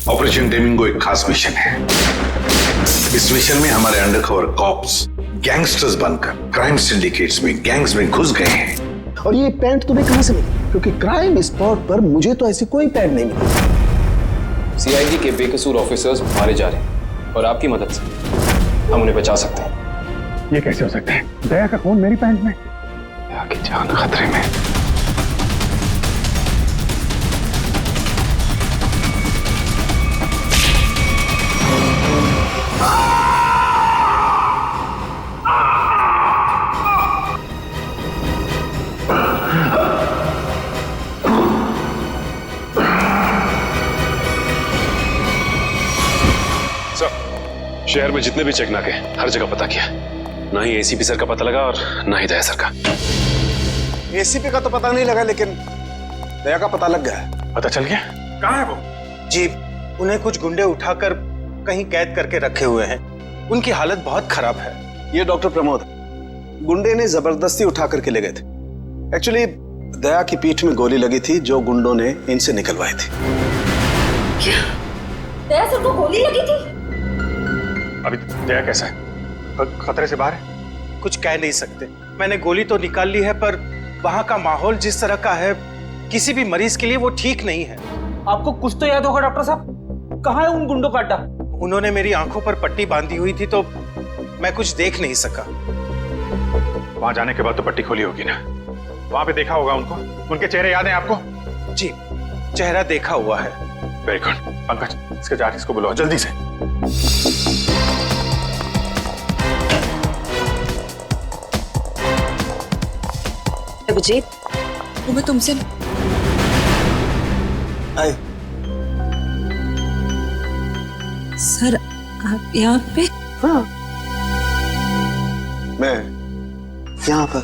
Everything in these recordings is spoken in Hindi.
ऑपरेशन डेमिंगो एक खास मिशन है। इस मिशन में हमारे अंडरकवर कॉप्स गैंगस्टर्स बनकर क्राइम सिंडिकेट्स में, गैंग्स में घुस गए हैं। और ये पैंट तुम्हें कहां से मिली? क्योंकि क्राइम स्पॉट पर मुझे तो ऐसी कोई पैंट नहीं मिली। सीआईडी के बेकसूर ऑफिसर्स मारे जा रहे हैं और आपकी मदद से हम उन्हें बचा सकते हैं। ये कैसे हो सकता है? दया का खून मेरी पैंट में। दया की जान खतरे में। शहर में जितने भी चेक नाके हर जगह पता किया, ना ही एसीपी सर का पता लगा और ना ही दया सर का। एसीपी का तो पता नहीं लगा, लेकिन दया का पता लग गया। पता चल गया? कहाँ है वो? जी, उन्हें कुछ गुंडे उठाकर कहीं कैद करके रखे हुए हैं। उनकी हालत बहुत खराब है। ये डॉक्टर प्रमोद, गुंडे ने जबरदस्ती उठा करके ले गए थे। एक्चुअली दया की पीठ में गोली लगी थी जो गुंडों ने इनसे निकलवाई थी। क्या? दया सर को गोली लगी थी? अभी दया कैसा है? खतरे से बाहर है? कुछ कह नहीं सकते। मैंने गोली तो निकाल ली है, पर वहां का माहौल जिस तरह का है, किसी भी मरीज के लिए वो ठीक नहीं है। आपको कुछ तो याद होगा डॉक्टर साहब, कहाँ है उन गुंडों का अड्डा? उन्होंने मेरी आंखों पर पट्टी बांधी हुई थी तो मैं कुछ देख नहीं सका। वहां जाने के बाद तो पट्टी खोली होगी ना? वहां पे देखा होगा उनको? उनके चेहरे याद हैं आपको? जी, चेहरा देखा हुआ है। Very good. पंकज, इसके जाके इसको बुलाओ जल्दी से। अभिजीत, वो मैं तुमसे आए। सर, आप यहाँ पे? हाँ, मैं यहाँ पर।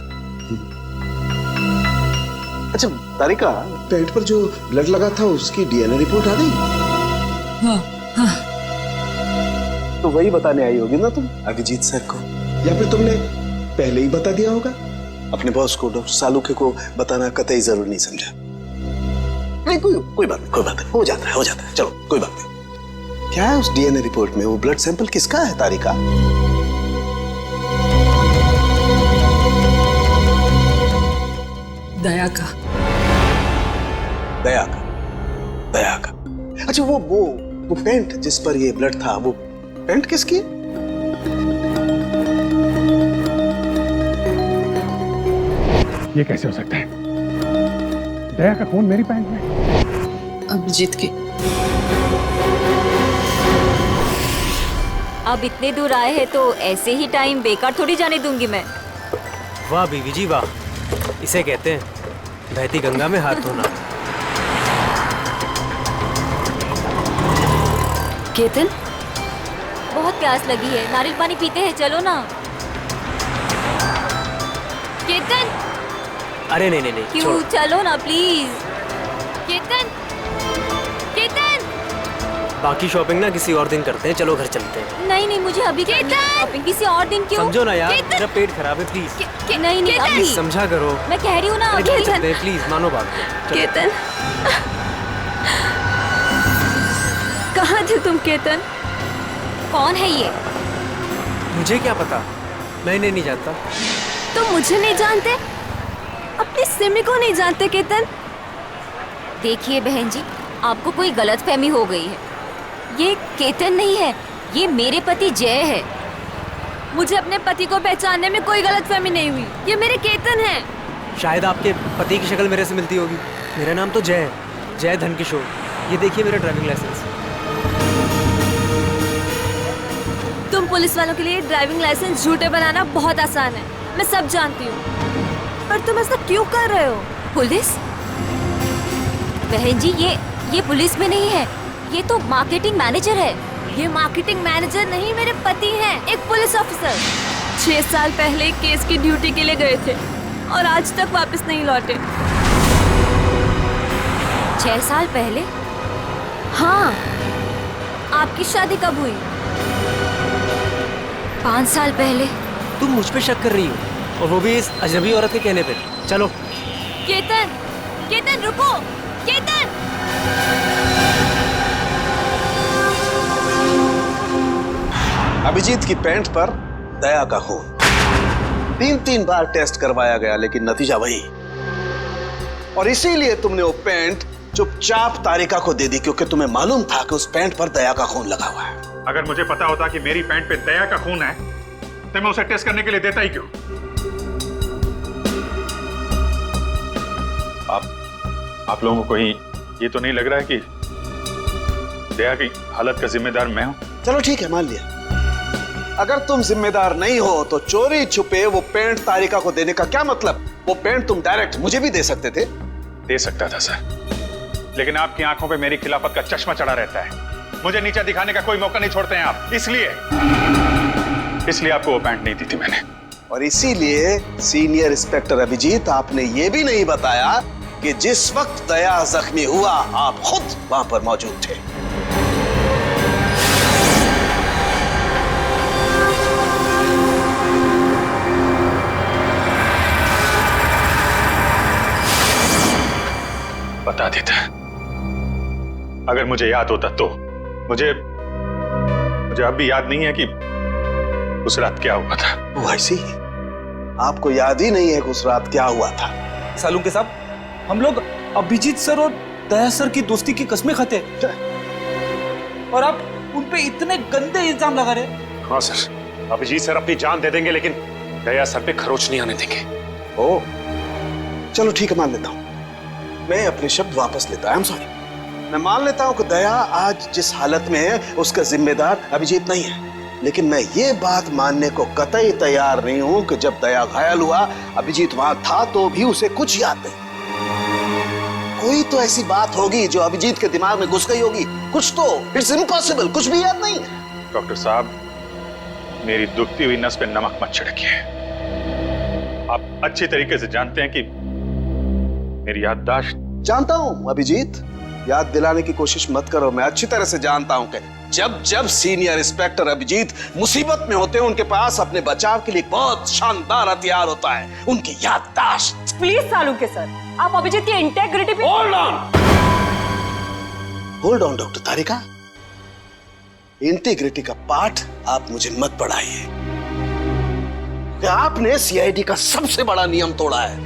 अच्छा तारिका, पेट पर जो ब्लड लगा था उसकी डीएनए रिपोर्ट आ गई? हाँ हाँ। तो वही बताने आई होगी ना तुम अभिजीत सर को, या फिर तुमने पहले ही बता दिया होगा? अपने बॉस को, डॉक्टर सालुके को बताना कतई जरूरी नहीं समझा? नहीं, कोई बात नहीं, हो जाता है, चलो कोई बात नहीं। क्या है उस डीएनए रिपोर्ट में? वो ब्लड सैंपल किसका है तारिका? दया का। दया का। अच्छा, वो पेंट जिस पर ये ब्लड था, वो पेंट किसकी? ये कैसे हो सकता है? दया का खून मेरी पैंट में। अभिजीत की। अब इतने दूर आए हैं तो ऐसे ही टाइम बेकार थोड़ी जाने दूंगी मैं। वाह बीवी जी वाह, इसे कहते हैं बहती गंगा में हाथ धोना। केतन, बहुत प्यास लगी है, नारियल पानी पीते हैं, चलो ना। केतन, अरे नहीं, क्यों? छोड़ो। चलो ना प्लीज। केतन, केतन। बाकी शॉपिंग ना किसी और दिन करते हैं, चलो घर चलते हैं। नहीं, मुझे अभी शॉपिंग किसी और दिन। क्यों? समझो ना यार, मेरा पेट खराब है, प्लीज। नहीं अभी समझा करो, मैं कह रही हूँ ना। घर चलते हैं, प्लीज मानो बात। केतन, कहाँ थे तुम केतन? कौन है ये? मुझे क्या पता, मैं इन्हें नहीं जानता। तुम मुझे नहीं जानते? अपनी सिमी को नहीं जानते केतन? देखिए बहन जी, आपको कोई गलतफहमी हो गई है। ये केतन नहीं है, ये मेरे पति जय है। मुझे अपने पति को पहचानने में कोई गलतफहमी नहीं हुई। ये मेरे केतन हैं। शायद आपके पति की शक्ल मेरे से मिलती होगी। मेरा नाम तो जय है, जय धनकिशोर। ये देखिए मेरा ड्राइविंग लाइसेंस। तुम पुलिस वालों के लिए ड्राइविंग लाइसेंस झूठे बनाना बहुत आसान है, मैं सब जानती हूँ। पर तुम ऐसा क्यों कर रहे हो? पुलिस? बहन जी, ये पुलिस में नहीं है, ये तो मार्केटिंग मैनेजर है। ये मार्केटिंग मैनेजर नहीं, मेरे पति हैं, एक पुलिस ऑफिसर। 6 साल पहले केस की ड्यूटी के लिए गए थे और आज तक वापस नहीं लौटे। 6 साल पहले? हाँ। आपकी शादी कब हुई? 5 साल पहले। तुम मुझ पे शक कर रही हो, और वो भी इस अजनबी औरत के कहने पे। चलो। केतन, केतन रुको, केतन। अभिजीत की पैंट पर दया का खून। 3 बार टेस्ट करवाया गया लेकिन नतीजा वही। और इसीलिए तुमने वो पैंट चुपचाप तारिका को दे दी, क्योंकि तुम्हें मालूम था कि उस पैंट पर दया का खून लगा हुआ है। अगर मुझे पता होता कि मेरी पैंट पे दया का खून है तो मैं उसे टेस्ट करने के लिए देता ही क्यों? आप लोगों को कहीं ये तो नहीं लग रहा है कि दया की हालत का जिम्मेदार मैं हूं? चलो ठीक है, मान लिया। अगर तुम जिम्मेदार नहीं हो तो चोरी छुपे वो पैंट तारिका को देने का क्या मतलब? वो पैंट तुम डायरेक्ट मुझे भी दे सकते थे। दे सकता था सर, लेकिन आपकी आंखों पे मेरी खिलाफत का चश्मा चढ़ा रहता है। मुझे नीचा दिखाने का कोई मौका नहीं छोड़ते हैं आप, इसलिए आपको वो पैंट नहीं दी थी मैंने। और इसीलिए सीनियर इंस्पेक्टर अभिजीत, आपने ये भी नहीं बताया कि जिस वक्त दया जख्मी हुआ आप खुद वहां पर मौजूद थे। बता देता, अगर मुझे याद होता तो। मुझे अब भी याद नहीं है कि उस रात क्या हुआ था। वो ऐसी ही आपको याद ही नहीं है कि उस रात क्या हुआ था? सालुंके साहब, हम लोग अभिजीत सर और दया सर की दोस्ती की कस्में खाते और आप उन पे इतने गंदे इल्जाम लगा रहे। हाँ सर, अभिजीत सर अपनी जान दे देंगे लेकिन दया सर पे खरोच नहीं आने देंगे। ओ, चलो ठीक है, मान लेता हूं। मैं अपने शब्द वापस लेता हूं। सॉरी। मैं मान लेता हूं कि दया आज जिस हालत में है उसका जिम्मेदार अभिजीत नहीं है, लेकिन मैं ये बात मानने को कतई तैयार नहीं हूं कि जब दया घायल हुआ अभिजीत वहां था तो भी उसे कुछ याद नहीं। कोई तो ऐसी बात होगी जो अभिजीत के दिमाग में घुस गई होगी, कुछ तो। इट्स इम्पॉसिबल, कुछ भी याद नहीं। डॉक्टर साहब, मेरी दुखती हुई नस पे नमक मत छिड़किए। आप अच्छी तरीके से जानते हैं कि मेरी याददाश्त। जानता हूं अभिजीत, याद दिलाने की कोशिश मत करो। मैं अच्छी तरह से जानता हूं कि जब सीनियर इंस्पेक्टर अभिजीत मुसीबत में होते हैं उनके पास अपने बचाव के लिए बहुत शानदार हथियार होता है, उनकी याददाश्त। प्लीज सालुंके सर, आप अभिजीत की इंटेग्रिटी पे hold on doctor Tarika. Integrity का पाठ आप मुझे मत पढ़ाइए, कि आपने सीआईडी का सबसे बड़ा नियम तोड़ा है,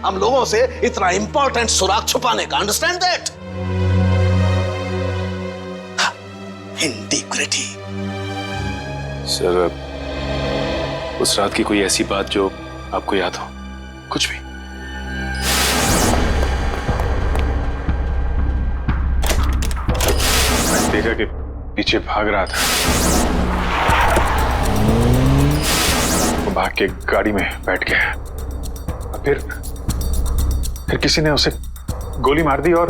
हम लोगों से इतना इंपॉर्टेंट सुराग छुपाने का। Understand that? इंटीग्रिटी। सर, उस रात की कोई ऐसी बात जो आपको याद हो? कुछ भी? मैं तेजा के पीछे भाग रहा था, वो भाग के गाड़ी में बैठ गया और फिर किसी ने उसे गोली मार दी और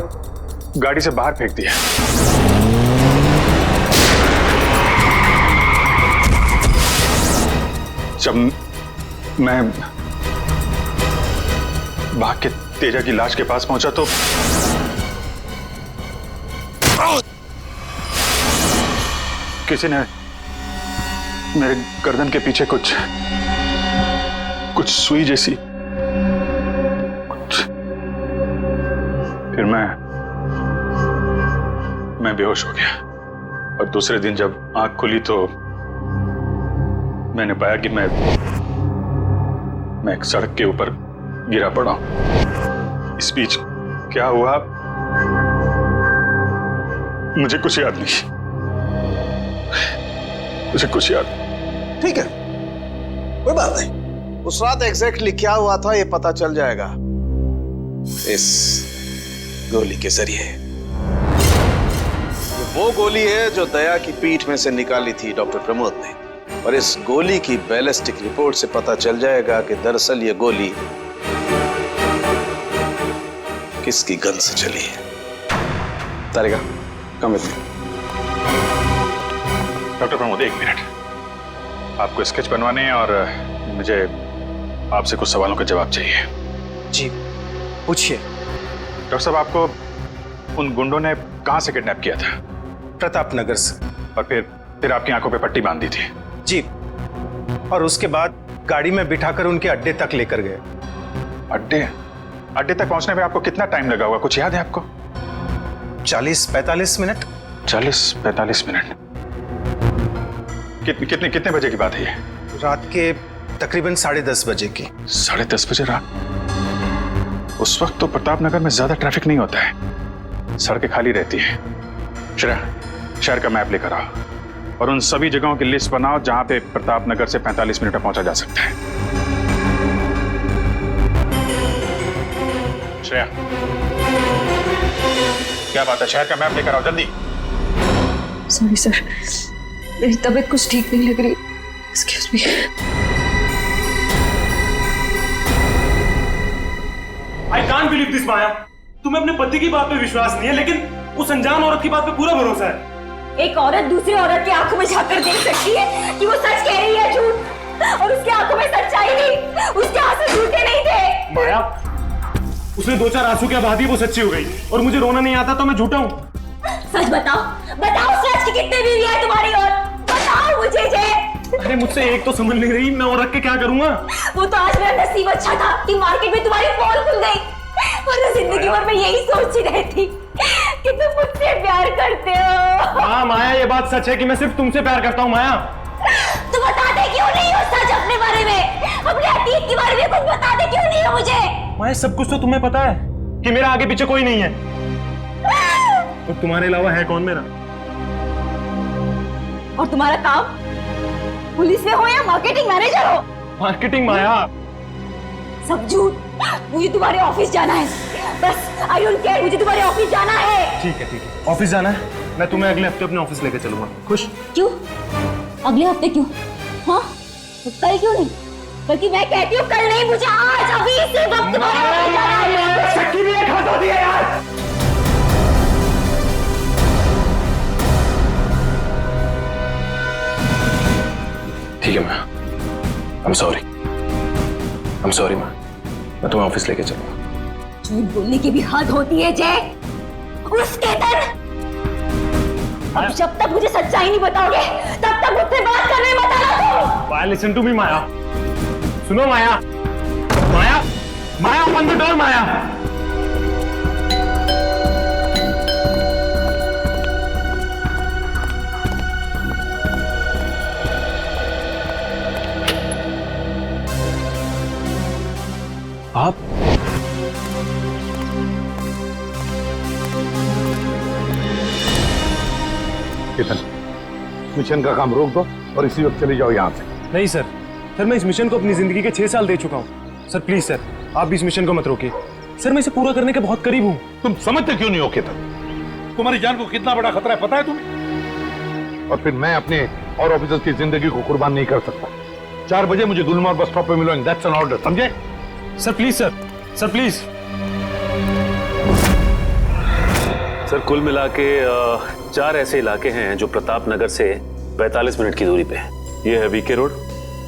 गाड़ी से बाहर फेंक दिया। जब मैं भाग के तेजा की लाश के पास पहुंचा तो किसी ने मेरे गर्दन के पीछे कुछ सुई जैसी फिर मैं बेहोश हो गया और दूसरे दिन जब आंख खुली तो मैंने पाया कि मैं एक सड़क के ऊपर गिरा पड़ा हूं। इस बीच क्या हुआ मुझे कुछ याद नहीं, मुझे कुछ याद नहीं। ठीक है, कोई बात नहीं। उस रात एग्जैक्टली क्या हुआ था ये पता चल जाएगा इस गोली के जरिए। ये वो गोली है जो दया की पीठ में से निकाली थी डॉक्टर प्रमोद ने, और इस गोली की बैलिस्टिक रिपोर्ट से पता चल जाएगा कि दरअसल ये गोली किसकी गन से चली है। Tarika, come with me. Doctor Pramod, एक मिनट। आपको स्केच बनवाने हैं और मुझे आपसे कुछ सवालों का जवाब चाहिए। जी, पूछिए। डॉक्टर साहब, आपको उन गुंडों ने कहां से किडनैप किया था? प्रताप नगर से। और फिर आपकी आंखों पे पट्टी बांध दी थी? जी, और उसके बाद गाड़ी में बिठाकर उनके अड्डे तक लेकर गए। अड्डे तक पहुंचने में आपको कितना टाइम लगा होगा, कुछ याद है आपको? 40-45 मिनट। 40-45 मिनट। कितने बजे की बात है ये? रात के तकरीबन 10:30 बजे की। 10:30 बजे रात? उस वक्त तो प्रताप नगर में ज्यादा ट्रैफिक नहीं होता है, सड़कें खाली रहती है। श्रेया, शहर का मैप लेकर आओ और उन सभी जगहों की लिस्ट बनाओ जहां पे प्रताप नगर से 45 मिनट में पहुंचा जा सकता है। श्रेया, क्या बात है? शहर का मैप लेकर आओ जल्दी। सॉरी सर, मेरी तबीयत कुछ ठीक नहीं लग रही। Excuse me. I can't believe this Maya. तुम्हें अपने पति की बात पे विश्वास नहीं है, लेकिन उस अनजान औरत की बात पे पूरा भरोसा है। एक औरत दूसरी औरत की आंखों में झांक कर देख सकती है कि वो सच कह रही है झूठ, और उसकी आंखों में सच्चाई नहीं, उसके आंसू झूठे नहीं थे। माया, उसने 2-4 आंसू के बाद ही वो सच्ची हो गई, और मुझे रोना नहीं आता तो मैं झूठा हूँ। सच बताओ, बताओ सच की कितने बीवी है तुम्हारी, और बताओ मुझे जे। अरे मुझसे एक तो समझ नहीं रही, मैं और रख के क्या करूंगा? वो तो आज मेरा नसीब अच्छा था कि मार्केट में तुम्हारी पोल खुल गई, वरना जिंदगी भर मैं यही सोचती रहती कि तुम मुझसे प्यार करते हो। हाँ माया, ये बात सच है कि मैं सिर्फ तुमसे प्यार करता हूँ। माया, तुम बताते क्यों नहीं हो सच अपने बारे में, अपने अतीत के बारे में कुछ बताते क्यों नहीं हो मुझे? माया, सब कुछ तो तुम्हें पता है कि मेरा आगे पीछे कोई नहीं है, और तुम्हारे अलावा है कौन मेरा? और तुम्हारा काम पुलिस में हो या मार्केटिंग मैनेजर हो? मार्केटिंग माया, सब झूठ। मुझे तुम्हारे ऑफिस जाना है, बस आई डोंट केयर, मुझे तुम्हारे ऑफिस जाना है। ठीक है, ऑफिस जाना है, मैं तुम्हें अगले हफ्ते अपने ऑफिस लेकर चलूंगा। खुश? क्यों अगले हफ्ते क्यों? हाँ, कल क्यों नहीं? बल्कि मैं कहती हूँ कल नहीं, मुझे आज अभी इसी वक्त तुम्हारे ऑफिस जाना है। शक्की भी एक हाथ होती है यार। ठीक है मैं, I'm sorry माँ, मैं तुम्हें ऑफिस लेके चलूंगा। झूठ बोलने की भी हद होती है जय। उस केतन, अब जब तक मुझे सच्चाई नहीं बताओगे तब तक मुझसे बात करने मत आना तुम। माया, लिसन टू मी माया, सुनो माया, माया, माया, ओपन द डोर माया। आप केतन, मिशन का काम रोक दो और इसी वक्त चले जाओ यहाँ से। नहीं सर, मैं इस मिशन को अपनी जिंदगी के 6 साल दे चुका हूँ। सर प्लीज सर, आप भी इस मिशन को मत रोकिए। सर मैं इसे पूरा करने के बहुत करीब हूँ। तुम समझते क्यों नहीं हो केतन? तुम्हारी जान को कितना बड़ा खतरा है पता है तुम्हें? और फिर मैं अपने और ऑफिसर्स की जिंदगी को कुर्बान नहीं कर सकता। 4 बजे मुझे गुलमोहर बस स्टॉप पे मिलो, दैट्स एन ऑर्डर, समझे? Sir please sir please. Sir कुल मिला के 4 ऐसे इलाके हैं जो प्रताप नगर से 45 मिनट की दूरी पे है। ये है वीके रोड,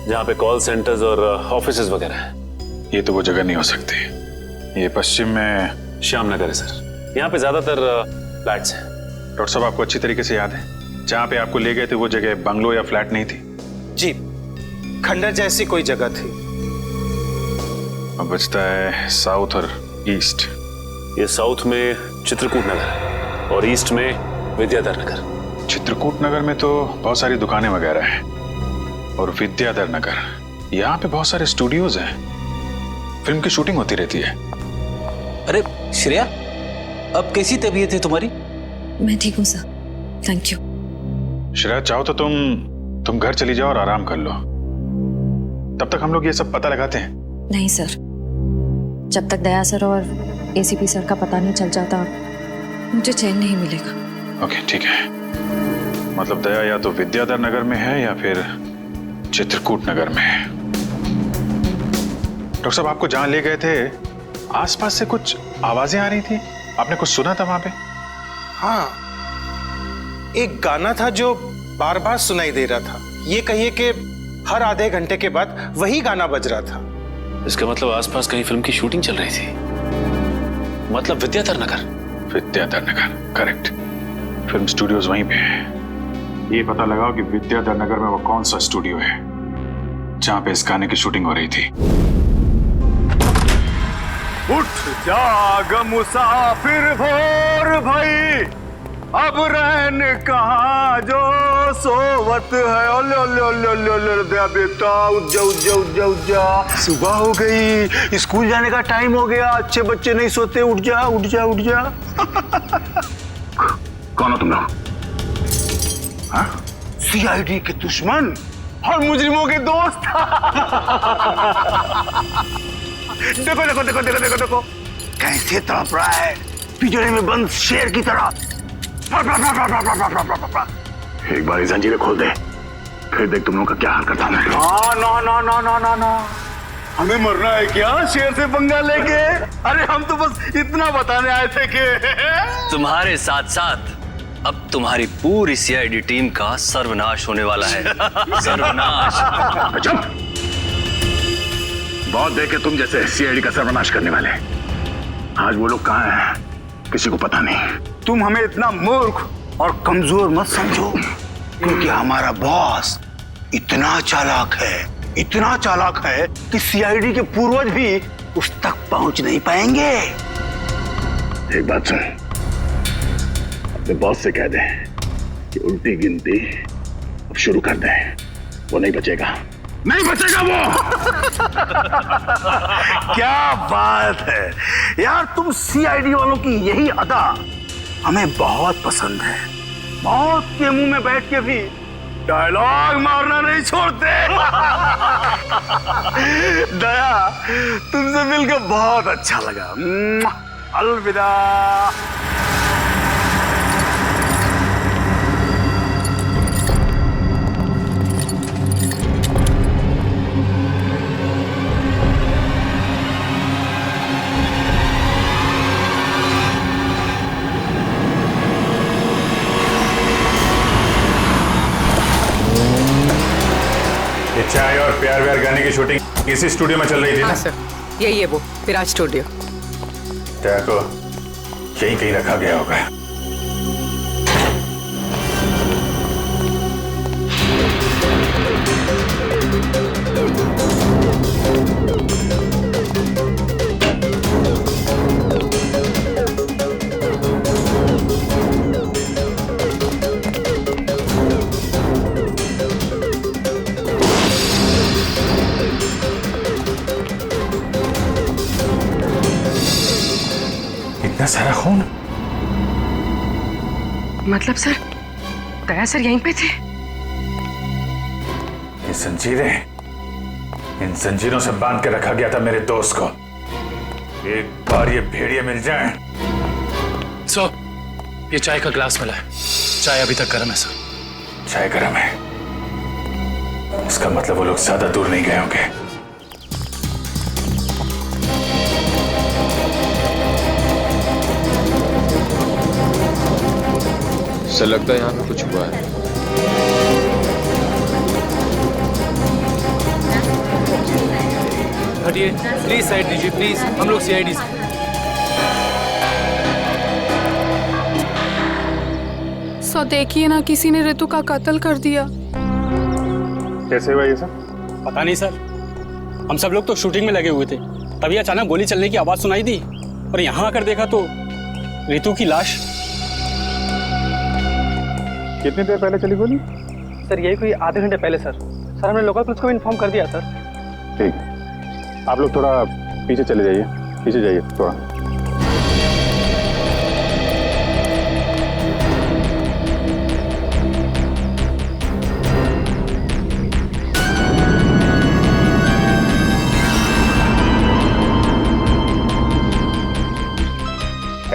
जहाँ पे कॉल सेंटर्स और ऑफिसेज वगैरह हैं। ये तो वो जगह नहीं हो सकती। ये पश्चिम में श्याम नगर है सर, यहाँ पे ज्यादातर फ्लैट्स हैं। डॉक्टर साहब, आपको अच्छी तरीके से याद है जहाँ पे आपको ले गए थे वो जगह बंगलो या फ्लैट नहीं थी? जी, खंडर जैसी कोई जगह थी। अब बचता है साउथ और ईस्ट। ये साउथ में चित्रकूट नगर है और ईस्ट में विद्याधर नगर। चित्रकूट नगर में तो बहुत सारी दुकानें वगैरह हैं, और विद्याधर नगर यहाँ पे बहुत सारे स्टूडियोज हैं, फिल्म की शूटिंग होती रहती है। अरे श्रेया, अब कैसी तबीयत है तुम्हारी? मैं ठीक हूँ सर, थैंक यू। श्रेया, चाहो तो तुम घर चली जाओ और आराम कर लो, तब तक हम लोग ये सब पता लगाते हैं। नहीं सर, जब तक दया सर और एसीपी सर का पता नहीं चल जाता मुझे चैन नहीं मिलेगा। ओके ठीक है, मतलब दया या तो विद्याधर नगर में है या फिर चित्रकूट नगर में है। डॉक्टर साहब, आपको जहां ले गए थे आसपास से कुछ आवाजें आ रही थी, आपने कुछ सुना था वहां पे? हाँ, एक गाना था जो बार बार सुनाई दे रहा था। ये कहिए कि हर आधे घंटे के बाद वही गाना बज रहा था। इसका मतलब आसपास कहीं फिल्म की शूटिंग चल रही थी, मतलब Vidyadhar Nagar. Vidyadhar Nagar, correct. Film studios वहीं पे है। ये पता लगाओ कि विद्याधर नगर में वो कौन सा स्टूडियो है जहां पे इस गाने की शूटिंग हो रही थी। उठ जाग मुसाफिर भोर भई, अब रहन कहाँ जो सोवत है। ओले ओले ओले ओले ओले दया बेटा, उठ जा उठ जा उठ जा उठ जा। सुबह हो गई, स्कूल जाने का टाइम हो गया। अच्छे बच्चे नहीं सोते, उठ जा उठ जा उठ जा। कौन हो तुम लोग? सीआईडी के दुश्मन और मुजरिमों के दोस्त। देखो देखो देखो देखो देखो देखो कैसे तड़प रहा है पिंजरे में बंद शेर की तरह। एक बार जंजीरें खोल दे, फिर देख तुम लोगों का क्या हाल करता हूं। ना ना ना ना ना ना, हमें मरना है क्या शेर से पंगा लेके? अरे हम तो बस इतना बताने आए थे कि तुम्हारे साथ साथ अब तुम्हारी पूरी सीआईडी टीम का सर्वनाश होने वाला है। सर्वनाश। चुप! बहुत देखे तुम जैसे सीआईडी का सर्वनाश करने वाले। आज वो लोग कहाँ हैं किसी को पता नहीं। तुम हमें इतना मूर्ख और कमजोर मत समझो, क्योंकि हमारा बॉस इतना चालाक है कि सीआईडी के पूर्वज भी उस तक पहुंच नहीं पाएंगे। एक बात सुन, अपने बॉस से कह दें कि उल्टी गिनती अब शुरू कर दें। वो नहीं बचेगा वो। क्या बात है यार, तुम सीआईडी वालों की यही अदा हमें बहुत पसंद है। मौत के मुंह में बैठ के भी डायलॉग मारना नहीं छोड़ते। दया, तुमसे मिलकर बहुत अच्छा लगा। अलविदा। चाय और प्यार व्यार गाने की शूटिंग इसी स्टूडियो में चल रही थी ना? सर, यही है वो विराज स्टूडियो। को यहीं कहीं रखा गया होगा। इतना सारा खून? मतलब सर, दया सर यहीं पे थे? ये जंजीरें, इन जंजीरों से बांध के रखा गया था मेरे दोस्त को। एक बार ये भेड़िए मिल जाएं। सर, ये चाय का ग्लास मिला है। चाय अभी तक गर्म है सर। चाय गर्म है, इसका मतलब वो लोग ज्यादा दूर नहीं गए होंगे। सर, लगता है यहाँ पे कुछ हुआ है। हटिए प्लीज, साइड दीजिए प्लीज, हम लोग सीआईडी से। सो देखिए ना, किसी ने ऋतु का कत्ल कर दिया। कैसे हुआ ये सब? पता नहीं सर, हम सब लोग तो शूटिंग में लगे हुए थे, तभी अचानक गोली चलने की आवाज सुनाई दी और यहाँ आकर देखा तो ऋतु की लाश। कितनी देर पहले चली गोली? सर यही कोई आधे घंटे पहले सर। सर हमने लोकल पुलिस को भी इन्फॉर्म कर दिया सर। ठीक, आप लोग थोड़ा पीछे चले जाइए, पीछे जाइए थोड़ा।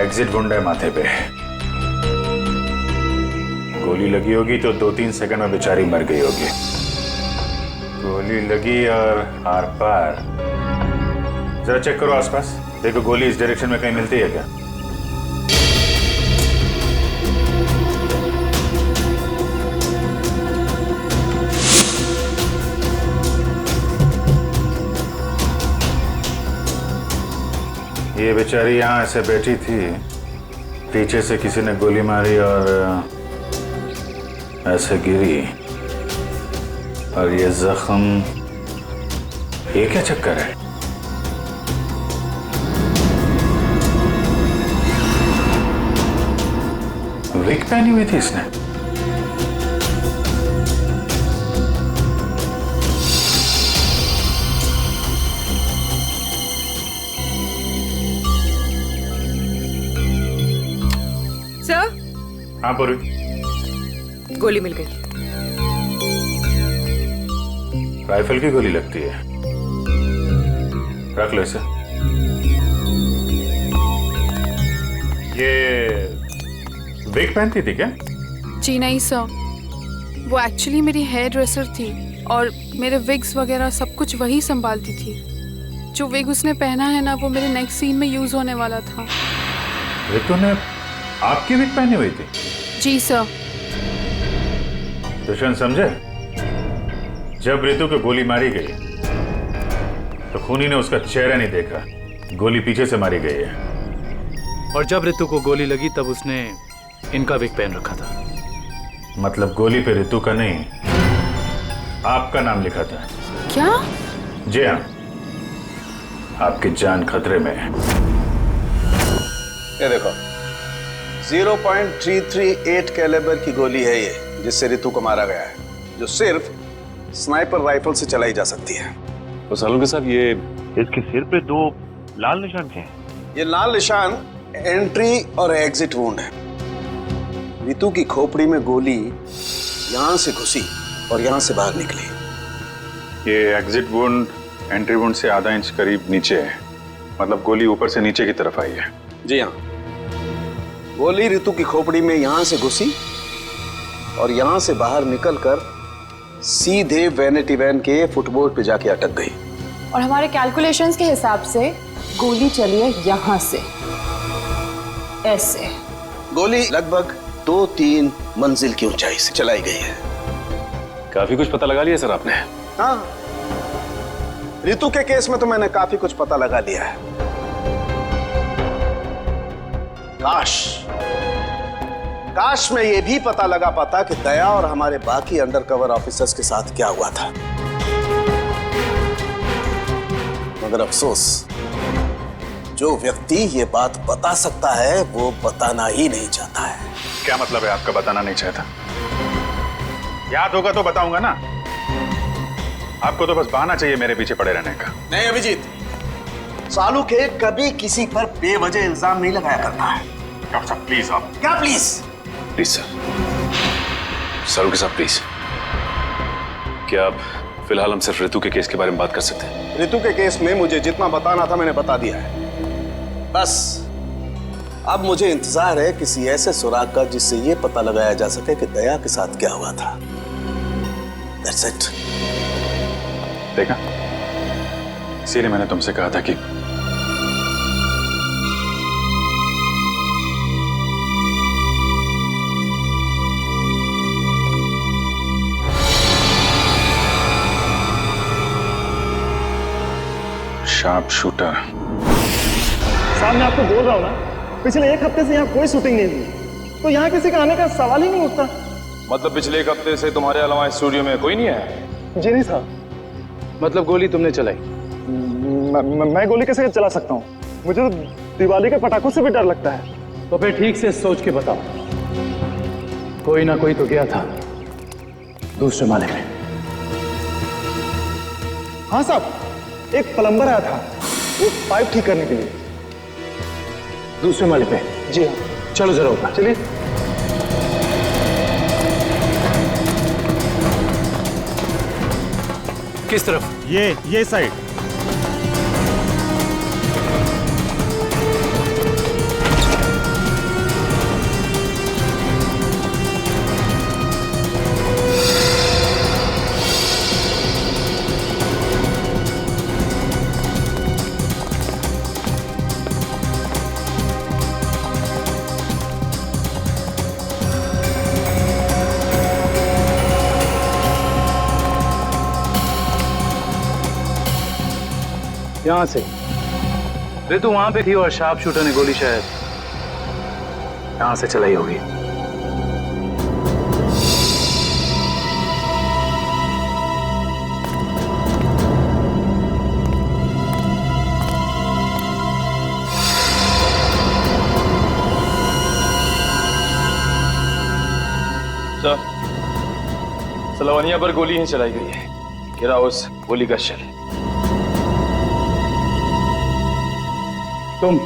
एग्जिट गुंडा है माथे पे। गोली लगी होगी तो 2-3 सेकंड में बेचारी मर गई होगी। गोली लगी और आर पार। जरा चेक करो आसपास, देखो गोली इस डायरेक्शन में कहीं मिलती है क्या? ये बेचारी यहाँ ऐसे बैठी थी, पीछे से किसी ने गोली मारी और ऐसे गिरी, और ये जख्म, ये क्या चक्कर है? विग पहनी हुई थी इसने? सर, हाँ पूरी। गोली मिल गई। राइफल की गोली लगती है। रख लो इसे। ये विग पहनती थी क्या? जी नहीं सर, वो एक्चुअली मेरी हेयर ड्रेसर थी और मेरे विग्स वगैरह सब कुछ वही संभालती थी। जो विग उसने पहना है ना, वो मेरे नेक्स्ट सीन में यूज होने वाला था। रितु ने आपकी विग पहनी हुई थी? जी सर। दुष्यंत समझे, जब रितु को गोली मारी गई तो खूनी ने उसका चेहरा नहीं देखा, गोली पीछे से मारी गई है। और जब रितु को गोली लगी तब उसने इनका विग पहन रखा था। मतलब गोली पे रितु का नहीं, आपका नाम लिखा था। क्या? जी हाँ, आपकी जान खतरे में है। ये देखो, 0.338 कैलिबर की गोली है ये, जिससे रितु को मारा गया है, जो सिर्फ स्नाइपर राइफल से चलाई जा सकती है। तो सालुंके साहब, ये इसके सिर पे 2 लाल निशान क्या हैं? ये लाल निशान एंट्री और एग्जिट वुंड है। रितु की खोपड़ी में गोली यहां से घुसी और यहां से बाहर निकली। ये एग्जिट वुंड एंट्री वुंड से आधा इंच करीब नीचे है, मतलब गोली ऊपर से नीचे की तरफ आई है। जी हाँ, गोली रितु की खोपड़ी में यहां से घुसी और यहां से बाहर निकलकर सीधे वैनिटी वैन के फुटबोर्ड पे जाके अटक गई। और हमारे कैलकुलेशंस के हिसाब से गोली चली है यहाँ से, ऐसे। गोली लगभग 2-3 मंजिल की ऊंचाई से चलाई गई है। काफी कुछ पता लगा लिया सर आपने? हाँ, रितु के केस में तो मैंने काफी कुछ पता लगा लिया है। काश में ये भी पता लगा पाता कि दया और हमारे बाकी अंडरकवर ऑफिसर्स के साथ क्या हुआ था, मगर अफसोस, जो व्यक्ति ये बात बता सकता है वो बताना ही नहीं चाहता है। क्या मतलब है आपका बताना नहीं चाहता? याद होगा तो बताऊंगा ना। आपको तो बस बहाना चाहिए मेरे पीछे पड़े रहने का। नहीं अभिजीत, सालू के कभी किसी पर बेवजह इल्जाम नहीं लगाया करता है। डॉक्टर साहब प्लीज। आप क्या प्लीज? प्लीज सर, सालुंके साहब प्लीज, क्या आप फिलहाल हम सिर्फ रितु के केस के बारे में बात कर सकते हैं? रितु के केस में मुझे जितना बताना था मैंने बता दिया है। बस अब मुझे इंतजार है किसी ऐसे सुराग का जिससे ये पता लगाया जा सके कि दया के साथ क्या हुआ था। That's it. देखा, इसीलिए मैंने तुमसे कहा था कि शार्प शूटर। साहब मैं आपको बोल रहा हूँ ना, पिछले 1 हफ्ते से यहाँ कोई शूटिंग नहीं हुई, तो यहाँ किसी का आने का सवाल ही नहीं उठता। मतलब पिछले 1 हफ्ते से तुम्हारे अलावा स्टूडियो में कोई नहीं है? जी नहीं साहब। मतलब गोली तुमने चलाई? मैं गोली कैसे चला सकता हूँ? मुझे तो दिवाली के पटाखों से भी डर लगता है। तो फिर ठीक से सोच के बताओ, कोई ना कोई तो गया था दूसरे माले में। हाँ साहब, एक प्लम्बर आया था वो पाइप ठीक करने के लिए। दूसरे माले पे? जी हाँ। चलो जरा ऊपर चलिए। किस तरफ? ये साइड। यहां से रितु वहां पे थी और शार्प शूटर ने गोली शायद यहां से चलाई होगी। सर लवनिया पर गोली ही चलाई गई है। गिरा उस गोली का शेल। तुम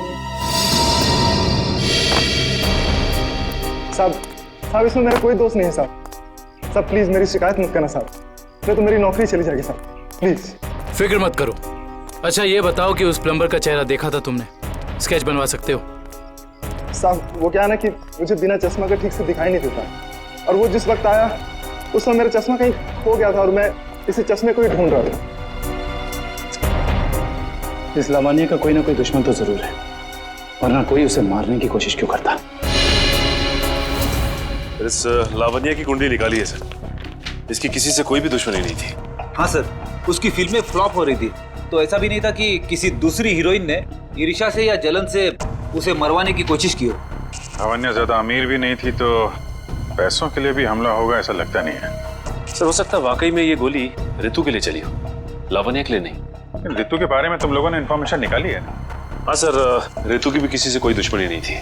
साहब इसमें मेरा कोई दोस्त नहीं है साहब प्लीज मेरी शिकायत मत करना साहब, नहीं तो मेरी नौकरी चली जाएगी साहब, प्लीज। फिक्र मत करो। अच्छा ये बताओ कि उस प्लम्बर का चेहरा देखा था तुमने? स्केच बनवा सकते हो? साहब वो क्या है ना कि मुझे बिना चश्मा के ठीक से दिखाई नहीं देता, और वो जिस वक्त आया उस समय मेरा चश्मा कहीं खो गया था और मैं इसी चश्मे को ही ढूंढ रहा था। इस लावण्य का कोई ना कोई दुश्मन तो जरूर है, वरना कोई उसे मारने की कोशिश क्यों करता? इस लावण्य की कुंडली निकाली है सर, इसकी किसी से कोई भी दुश्मनी नहीं थी। हाँ सर, उसकी फिल्में फ्लॉप हो रही थी, तो ऐसा भी नहीं था कि किसी दूसरी हीरोइन ने ईर्ष्या से या जलन से उसे मरवाने की कोशिश की हो। लावण्य ज्यादा अमीर भी नहीं थी, तो पैसों के लिए भी हमला होगा ऐसा लगता नहीं है। सर हो सकता है वाकई में ये गोली ऋतु के लिए चली हो, लावण्य के लिए नहीं। ऋतु के बारे में तुम लोगों ने इन्फॉर्मेशन निकाली है ना? हाँ सर, ऋतु की भी किसी से कोई दुश्मनी नहीं थी।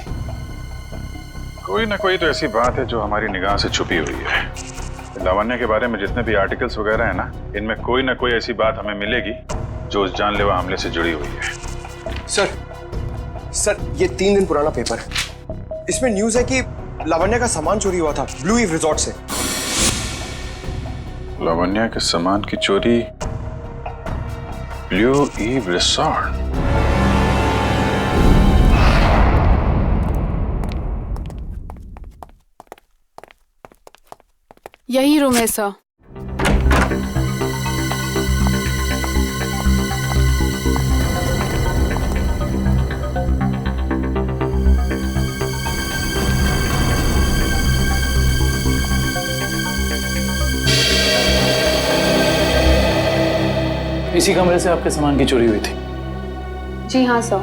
कोई ना कोई तो ऐसी बात है जो हमारी निगाह से छुपी हुई है। लावण्य के बारे में जितने भी आर्टिकल्स वगैरह है ना, इनमें कोई ना कोई ऐसी बात हमें मिलेगी जो उस जानलेवा हमले से जुड़ी हुई है। सर ये 3 दिन पुराना पेपर है, इसमें न्यूज है कि लावण्य का सामान चोरी हुआ था ब्लू ईव रिजॉर्ट से। लावण्य के सामान की चोरी ब्लू ईव रिसॉर्ट? यही रूम है सर। इसी कमरे से आपके सामान की चोरी हुई थी? जी हाँ सर,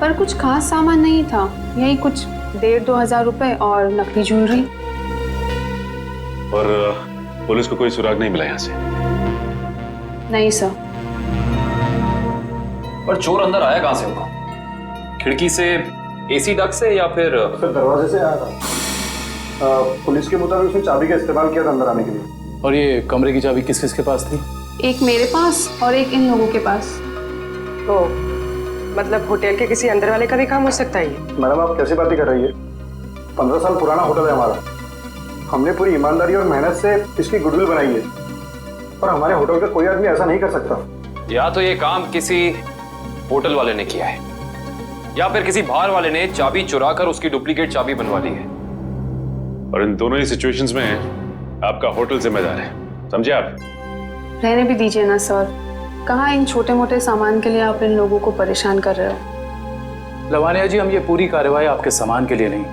पर कुछ खास सामान नहीं था, यही कुछ 1,500-2 हज़ार रुपए और नकली ज्वेलरी। और पुलिस को कोई सुराग नहीं मिला यहाँ से? नहीं सर। पर चोर अंदर आया कहाँ से होगा? खिड़की से, एसी डक्ट से, या फिर दरवाजे से आया था। पुलिस के मुताबिक उसने चाबी का इस्तेमाल किया था अंदर आने के लिए। और ये कमरे की चाबी किस किस के पास थी? एक मेरे पास और एक इन लोगों के पास। तो मतलब होटल के किसी अंदर वाले का भी काम हो सकता है ये? मैडम आप कैसी बातें कर रही है? 15 साल पुराना होटल है हमारा, हमने पूरी ईमानदारी और मेहनत से इसकी गुडविल बनाई है, और हमारे होटल का कोई आदमी ऐसा नहीं कर सकता। या तो ये काम किसी होटल वाले ने किया है, या फिर किसी बाहर वाले ने चाबी चुरा कर उसकी डुप्लीकेट चाबी बनवा ली है। और इन दोनों ही सिचुएशंस में आपका होटल जिम्मेदार है, समझे आप? रहने भी दीजिए ना सर, कहाँ इन छोटे मोटे सामान के लिए आप इन लोगों को परेशान कर रहे हो? लवण्या जी, हम ये पूरी कार्रवाई आपके सामान के लिए नहीं,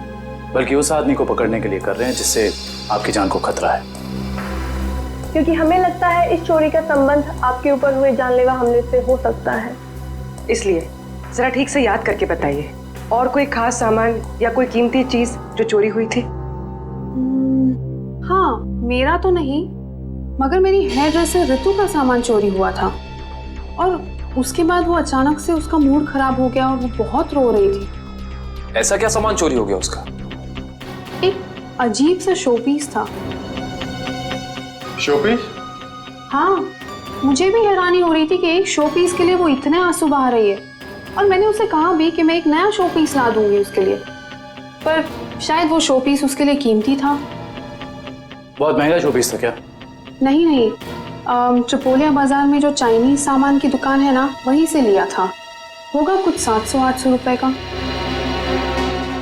बल्कि उस आदमी को पकड़ने के लिए कर रहे हैं जिससे आपकी जान को खतरा है। क्योंकि हमें लगता है इस चोरी का संबंध आपके ऊपर हुए जानलेवा हमले से हो सकता है। इसलिए जरा ठीक से याद करके बताइए, और कोई खास सामान या कोई कीमती चीज जो चोरी हुई थी? हाँ, मेरा तो नहीं, मगर मेरी हेयर ड्रेसर ऋतु का सामान चोरी हुआ था, और उसके बाद वो अचानक से उसका मूड खराब हो गया और वो बहुत रो रही थी। ऐसा क्या सामान चोरी हो गया उसका? एक अजीब सा शोपीस था। शोपीस? हाँ, मुझे भी हैरानी हो रही थी कि एक शोपीस के लिए वो इतने आंसू बहा रही है, और मैंने उसे कहा भी कि मैं एक नया शोपीस ला दूंगी उसके लिए, पर शायद वो शोपीस उसके लिए कीमती था। बहुत महंगा शोपीस था क्या? नहीं, ट्रिपोलिया बाजार में जो चाइनीज सामान की दुकान है ना, वहीं से लिया था, होगा कुछ 700-800 रुपए का।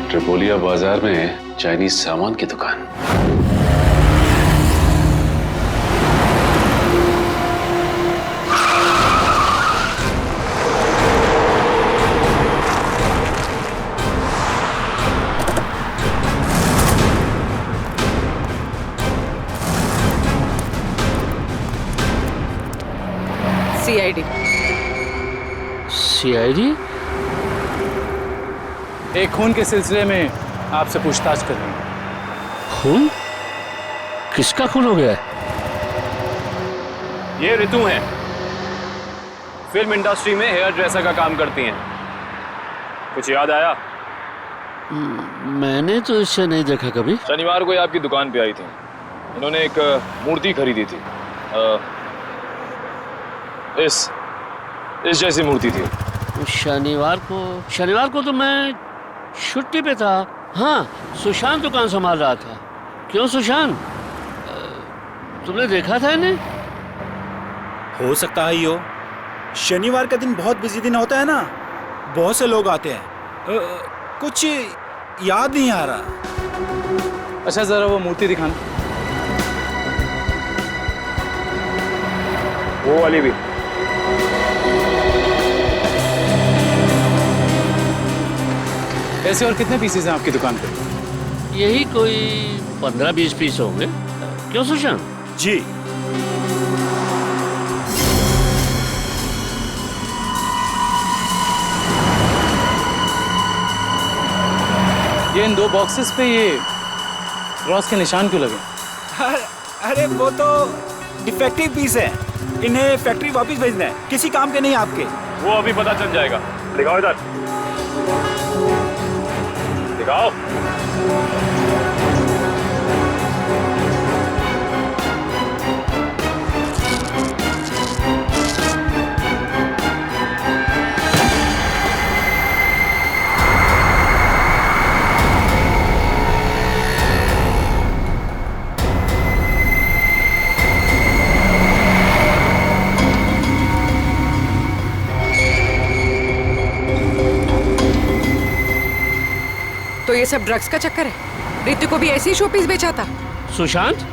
ट्रिपोलिया बाजार में चाइनीज सामान की दुकान? सीआईडी? एक खून के सिलसिले में आपसे पूछताछ कर रही हूँ। खून? किसका खून हो गया है? ये ऋतु हैं, फिल्म इंडस्ट्री में हेयर ड्रेसर का काम करती हैं। कुछ याद आया? मैंने तो इसे नहीं देखा कभी। शनिवार को ये आपकी दुकान पे आई थी। इन्होंने एक मूर्ति खरीदी थी। इस जैसी मूर्ति थी। शनिवार को तो मैं छुट्टी पे था। हाँ, सुशांत दुकान संभाल रहा था। क्यों सुशांत, तुमने देखा था इन्हें? हो सकता है यो, शनिवार का दिन बहुत बिजी दिन होता है ना, बहुत से लोग आते हैं। कुछ याद नहीं आ रहा। अच्छा जरा वो मूर्ति दिखाना। वो वाली भी। ऐसे और कितने पीसेस हैं आपकी दुकान पे? यही कोई 15-20 पीस होंगे। क्यों सुशांत? जी। ये इन 2 बॉक्सेस पे ये क्रॉस के निशान क्यों लगे? अरे वो तो डिफेक्टिव पीस है, इन्हें फैक्ट्री वापस भेजना है। किसी काम के नहीं आपके। वो अभी पता चल जाएगा। दिखाओ इधर, दिखाओ। तो ये सब ड्रग्स का चक्कर है? रितु को भी ऐसी शोपीस बेचा था? सुशांत,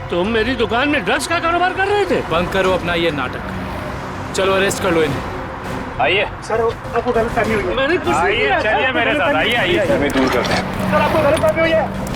तुम मेरी दुकान में ड्रग्स का कारोबार कर रहे थे? बंद करो अपना ये नाटक। चलो अरेस्ट कर लो इन्हें। आइए सर, आपको गलतफहमी हुई है। मैंने कुछ नहीं आइए, किया। चलिए मेरे साथ। आइए हमें दूर करते हैं। सर, आपको गलतफहमी हुई है।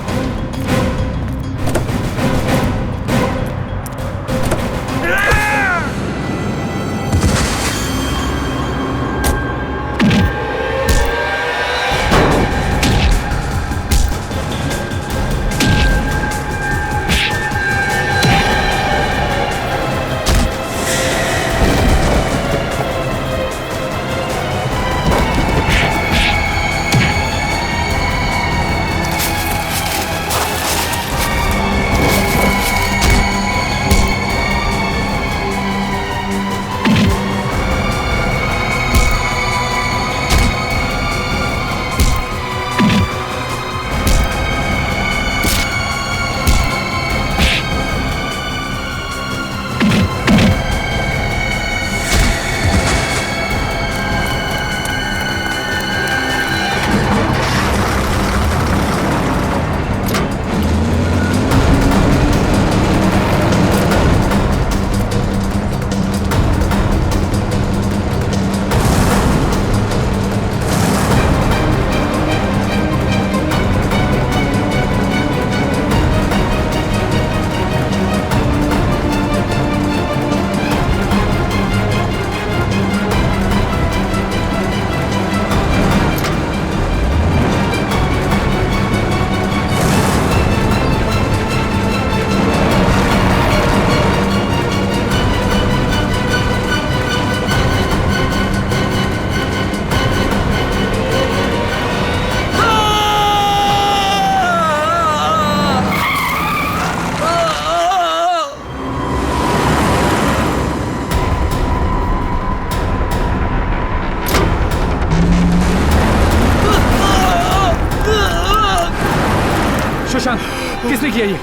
सुशांत, किसने किया ये?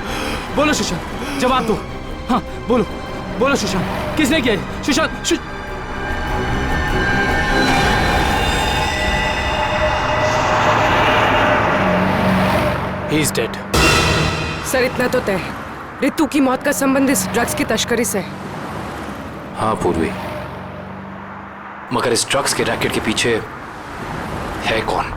बोलो सुशांत, जवाब दो। हाँ बोलो, बोलो सुशांत, किसने किया ये? Sushant He is dead. Sir इतना तो तय है, रितु की मौत का संबंध इस ड्रग्स की तस्करी से है। हाँ पूर्वी, मगर इस ड्रग्स के रैकेट के पीछे है कौन?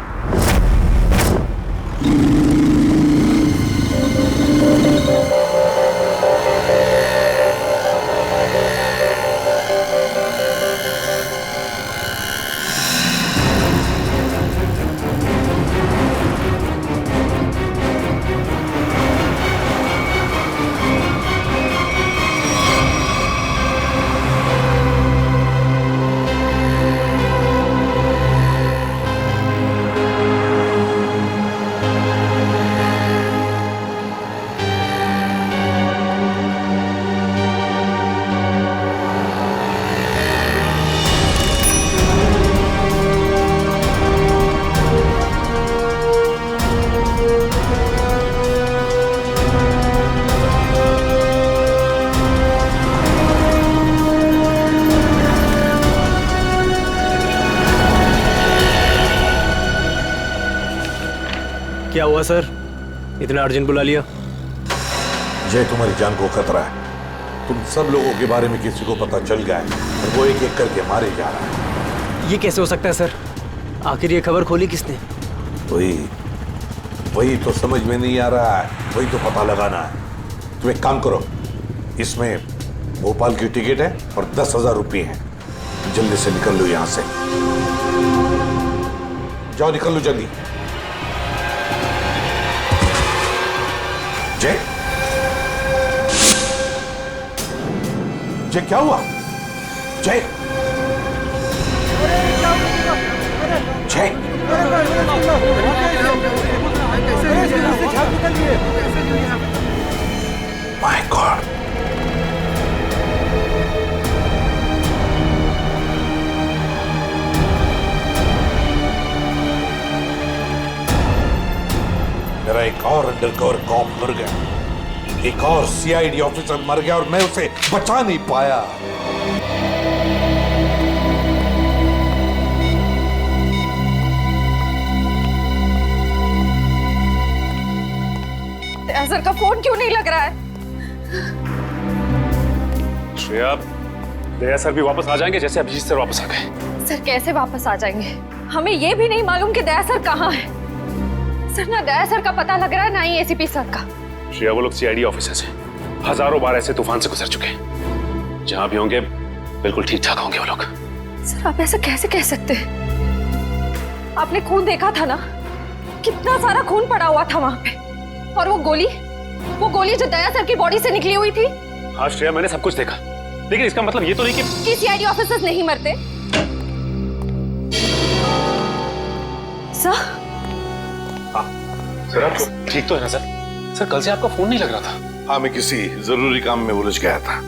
हुआ सर, इतना अर्जेंट बुला लिया? जय, तुम्हारी जान को खतरा है। तुम सब लोगों के बारे में किसी को पता चल गया है और वो एक एक करके मारे जा रहा है। ये कैसे हो सकता है सर? आखिर ये खबर खोली किसने? वही तो समझ में नहीं आ रहा है, वही तो पता लगाना है। तुम एक काम करो, इसमें भोपाल की टिकट है और 10,000 रुपये हैं। जल्दी से निकल लो यहां से, जाओ निकल लो जल्दी। जय, जय क्या हुआ? जय, जय, माय गॉड, मेरा एक और अंडरकवर कॉप मर गया, एक और सीआईडी ऑफिसर मर गया और मैं उसे बचा नहीं पाया। सर का फोन क्यों नहीं लग रहा है? श्रेया, दया सर भी वापस आ जाएंगे जैसे अभिजीत सर वापस आ गए। सर कैसे वापस आ जाएंगे? हमें ये भी नहीं मालूम कि दया सर कहाँ है। सर ना दया सर का पता लग रहा है, ना ही एसीपी सर का। श्रेया, वो लोग सीआईडी ऑफिसर्स हैं, हजारों बार ऐसे तूफान से गुजर चुके हैं। जहां भी होंगे बिल्कुल ठीक ठाक होंगे वो लोग। सर आप ऐसा कैसे कह सकते हैं? आपने खून देखा था ना, कितना सारा खून पड़ा हुआ था वहां पे। और वो गोली जो दया सर की बॉडी से निकली हुई थी। हाँ श्रेया, मैंने सब कुछ देखा, लेकिन इसका मतलब ये तो नहीं कि सीआईडी ऑफिसर्स नहीं मरते। सर, सर आप ठीक तो है ना सर? सर कल से आपका फोन नहीं लग रहा था। हाँ, मैं किसी जरूरी काम में उलझ गया था।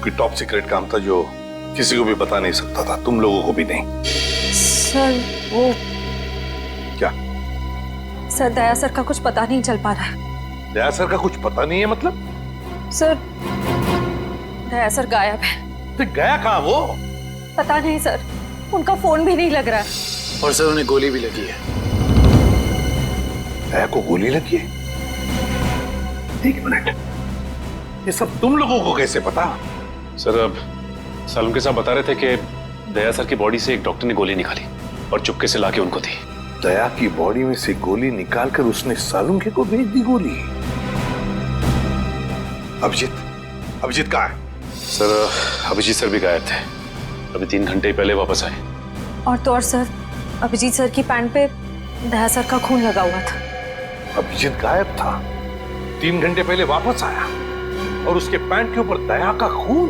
कोई टॉप सीक्रेट काम था जो किसी को भी बता नहीं सकता था, तुम लोगों को भी नहीं। सर वो क्या? सर दया सर का कुछ पता नहीं चल पा रहा है। दया सर का कुछ पता नहीं है मतलब? सर दया सर गायब है। तो गया कहाँ वो? पता नहीं सर, उनका फोन भी नहीं लग रहा है। और सर उन्हें गोली भी लगी है। दया को गोली लगी है? एक मिनट, ये सब तुम लोगों को कैसे पता? सर अब सालुंके साहब बता रहे थे कि दया सर की बॉडी से एक डॉक्टर ने गोली निकाली और चुपके से लाके उनको दी। दया की बॉडी में से गोली निकालकर उसने सालुंके को भेज दी गोली। अभिजीत कहाँ है? सर अभिजीत सर भी गायब थे, अभी 3 घंटे ही पहले वापस आए। और तो और सर, अभिजीत सर की पैंट पे दया सर का खून लगा हुआ था। अभिजीत गायब था, 3 घंटे पहले वापस आया और उसके पैंट के ऊपर दया का खून।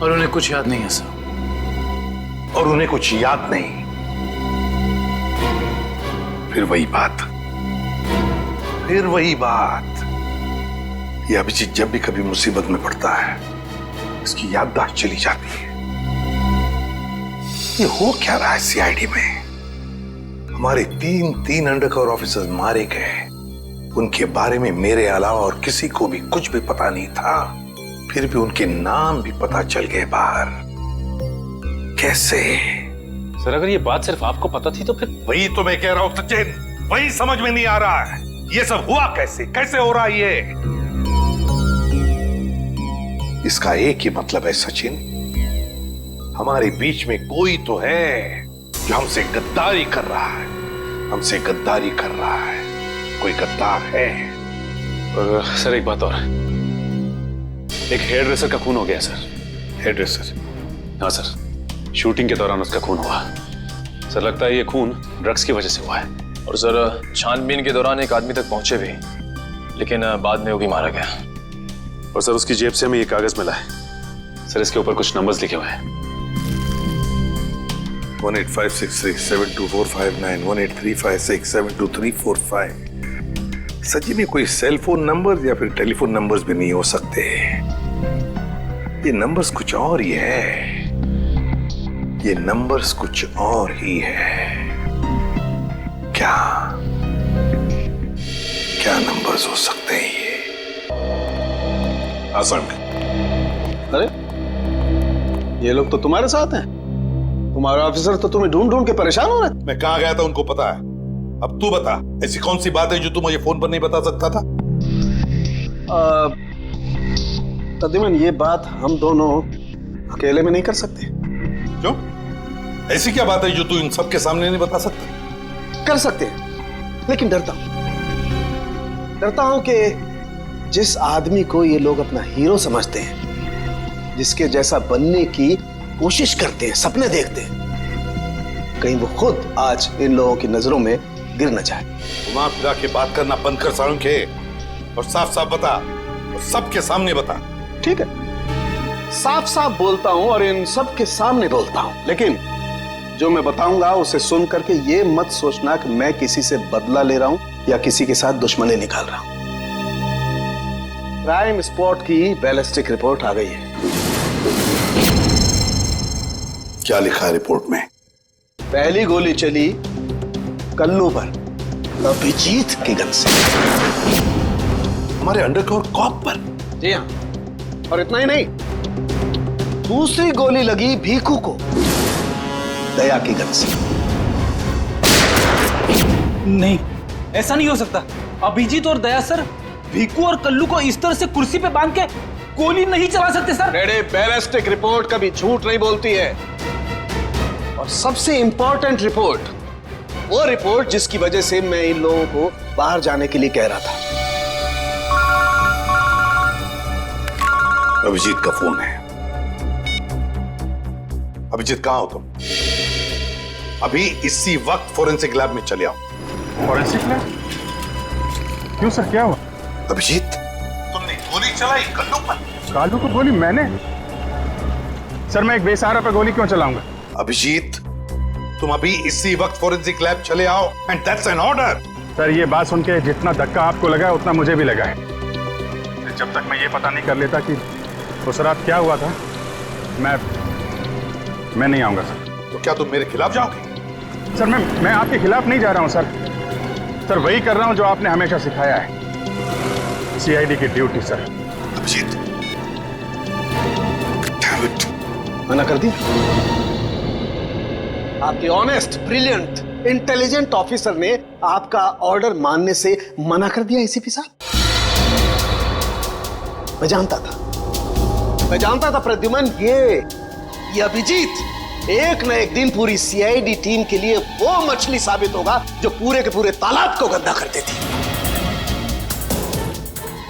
और उन्हें कुछ याद नहीं है सर। और उन्हें कुछ याद नहीं। फिर वही बात। ये अभिजीत जब भी कभी मुसीबत में पड़ता है, इसकी याददाश्त चली जाती है। ये हो क्या रहा है सीआईडी में? हमारे 3 अंडरकवर ऑफिसर्स मारे गए, उनके बारे में मेरे अलावा और किसी को भी कुछ भी पता नहीं था, फिर भी उनके नाम भी पता चल गए बाहर। कैसे? सर अगर ये बात सिर्फ आपको पता थी तो फिर? वही तो मैं कह रहा हूं सचिन, वही समझ में नहीं आ रहा है। ये सब हुआ कैसे हो रहा है ये? इसका एक ही मतलब है सचिन, हमारे बीच में कोई तो है जो हमसे गद्दारी कर रहा है। कोई गद्दार है। और सर एक बात और, एक हेयर ड्रेसर का खून हो गया सर। Hairdresser? हाँ सर, शूटिंग के दौरान उसका खून हुआ। सर लगता है ये खून ड्रग्स की वजह से हुआ है। और सर छानबीन के दौरान एक आदमी तक पहुंचे भी, लेकिन बाद में वो भी मारा गया। और सर उसकी जेब से हमें ये कागज मिला है सर, इसके ऊपर कुछ नंबर्स लिखे हुए हैं। 18563724591 18356722345। सच में कोई सेल फोन नंबर या फिर टेलीफोन नंबर्स भी नहीं हो सकते। ये नंबर्स कुछ और ही है। क्या नंबर्स हो सकते हैं ये? आसान। अरे ये लोग तो तुम्हारे साथ हैं। तुम्हारे ऑफिसर तो तुम्हें ढूंढ के परेशान हो रहे। मैं कहाँ गया था उनको पता है। अब तू बता, ऐसी कौन सी बात है जो तू मुझे फोन पर नहीं बता सकता था? प्रद्युमन, ये बात हम दोनों अकेले में नहीं कर सकते। क्यों? ऐसी क्या बात है जो तू इन सबके सामने नहीं बता सकता? कर सकते हैं, लेकिन डरता हूं कि जिस आदमी को ये लोग अपना हीरो समझते हैं, जिसके जैसा बनने की कोशिश करते हैं, सपने देखते हैं, कहीं वो खुद आज इन लोगों की नजरों में गिर न जाए। घुमा फिरा के बात करना बंद कर साळुंखे और साफ साफ बता, और सबके सामने बता। ठीक है, साफ साफ बोलता हूं और इन सब के सामने बोलता हूं, लेकिन जो मैं बताऊंगा उसे सुन करके ये मत सोचना कि मैं किसी से बदला ले रहा हूं या किसी के साथ दुश्मनी निकाल रहा हूं। क्राइम स्पॉट की बैलिस्टिक रिपोर्ट आ गई है। क्या लिखा है रिपोर्ट में? पहली गोली चली कल्लू पर, अभिजीत की गन से, हमारे अंडरकवर कॉप पर। जी हाँ, और इतना ही नहीं, दूसरी गोली लगी भीखू को, दया की गन से। नहीं, ऐसा नहीं हो सकता। अभिजीत और दया सर भीकू और कल्लू को इस तरह से कुर्सी पे बांध के गोली नहीं चला सकते सर। बेटे, बैलिस्टिक रिपोर्ट कभी झूठ नहीं बोलती है। और सबसे इंपॉर्टेंट रिपोर्ट, वो रिपोर्ट जिसकी वजह से मैं इन लोगों को बाहर जाने के लिए कह रहा था। अभिजीत का फोन है। अभिजीत, कहां हो तुम? अभी इसी वक्त फोरेंसिक लैब में चले आओ। Forensic lab? क्यों सर, क्या हुआ? अभिजीत, तुमने गोली चलाई कल्लू पर। कालू को गोली मैंने? सर, मैं एक बेसहारा पर गोली क्यों चलाऊंगा? अभिजीत, तुम अभी इसी वक्त फोरेंसिक लैब चले आओ, and that's an order. Sir, ये बात सुन के जितना धक्का आपको लगा उतना मुझे भी लगा है। जब तक मैं ये पता नहीं कर लेता कि उस रात क्या हुआ था, मैं नहीं आऊंगा सर। तो क्या तुम मेरे खिलाफ जाओगे? सर, मैं आपके खिलाफ नहीं जा रहा हूं सर, वही कर रहा हूं जो आपने हमेशा सिखाया है, सीआईडी की ड्यूटी सर। अभिजीत, मना कर दिया? आपके ऑनेस्ट, ब्रिलियंट, इंटेलिजेंट ऑफिसर ने आपका ऑर्डर मानने से मना कर दिया एसीपी साहब। मैं जानता था प्रद्युमन, ये अभिजीत एक न एक दिन पूरी सीआईडी टीम के लिए वो मछली साबित होगा जो पूरे के पूरे तालाब को गंदा कर देती।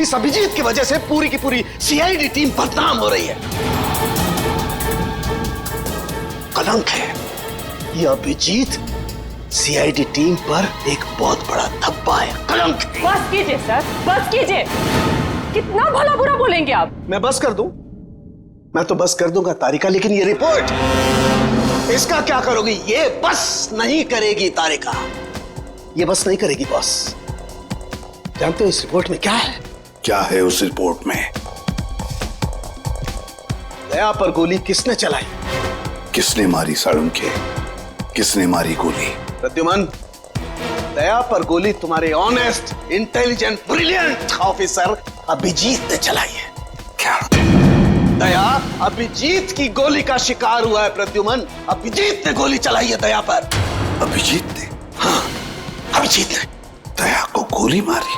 इस अभिजीत की वजह से पूरी की पूरी सीआईडी टीम बदनाम हो रही है। कलंक है ये अभिजीत, सीआईडी टीम पर एक बहुत बड़ा धब्बा है, कलंक। बस कीजिए सर, बस कीजिए। कितना भला बुरा बोलेंगे आप? मैं बस कर दूं? मैं तो बस कर दूंगा तारिका, लेकिन ये रिपोर्ट, इसका क्या करोगी? ये बस नहीं करेगी तारिका, ये बस नहीं करेगी बॉस। जानते हो इस रिपोर्ट में क्या है? क्या है उस रिपोर्ट में? दया पर गोली किसने चलाई? किसने मारी साळुंखे? किसने मारी गोली? प्रद्युमन, दया पर गोली तुम्हारे honest, intelligent, brilliant officer Abhijeet ने चलाई है। क्या? दया अभिजीत की गोली का शिकार हुआ है प्रद्युमन। अभिजीत ने गोली चलाई है दया पर। अभिजीत ने? हाँ, अभिजीत ने दया को गोली मारी।